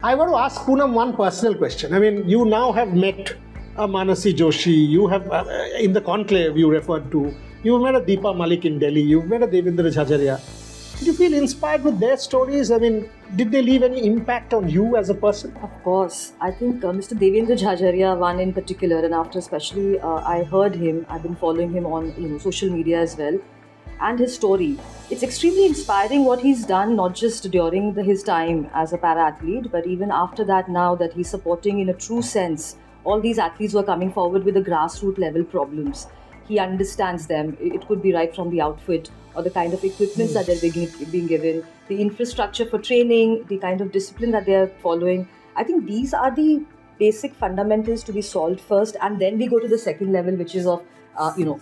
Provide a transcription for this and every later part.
I want to ask Poonam one personal question. I mean, you now have met a Manasi Joshi, you have, in the conclave you referred to, you've met a Deepa Malik in Delhi, you've met a Devendra Jhajaria. Did you feel inspired with their stories? I mean, did they leave any impact on you as a person? Of course. I think Mr. Devendra Jhajaria, one in particular, and after especially I heard him, I've been following him on social media as well, and his story. It's extremely inspiring what he's done, not just during his time as a para-athlete, but even after that now that he's supporting in a true sense all these athletes who are coming forward with the grassroots level problems. He understands them. It could be right from the outfit or the kind of equipments that they're being given, the infrastructure for training, the kind of discipline that they're following. I think these are the basic fundamentals to be solved first, and then we go to the second level, which is of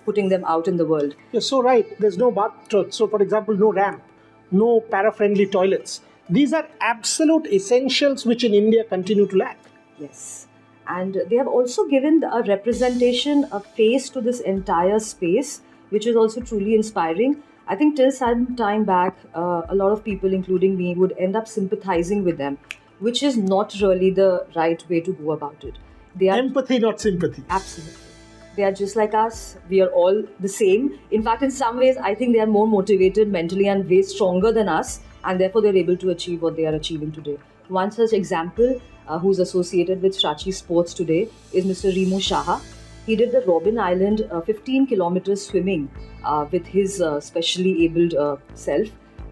putting them out in the world. You're so right. There's no bath. So, for example, no ramp, no para-friendly toilets. These are absolute essentials which in India continue to lack. Yes. And they have also given a representation, a face to this entire space, which is also truly inspiring. I think till some time back, a lot of people, including me, would end up sympathizing with them, which is not really the right way to go about it. They are empathy, not sympathy. Absolutely. They are just like us. We are all the same. In fact, in some ways, I think they are more motivated mentally and way stronger than us, and therefore they're able to achieve what they are achieving today. One such example who's associated with Saatchi Sports today is Mr. Rimu Saha. He did the Robben Island 15 kilometers swimming with his specially abled self,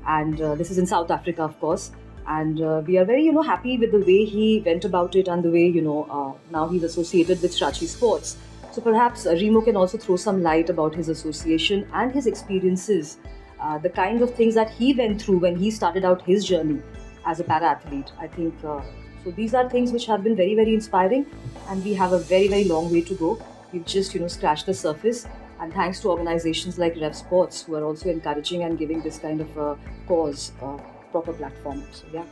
and this is in South Africa, of course. And we are very, happy with the way he went about it and the way, now he's associated with Saatchi Sports. So perhaps Remo can also throw some light about his association and his experiences, the kind of things that he went through when he started out his journey as a para-athlete. I think, so these are things which have been very, very inspiring, and we have a very, very long way to go. We've just, scratched the surface, and thanks to organizations like Rev Sports who are also encouraging and giving this kind of cause proper platform. So, yeah.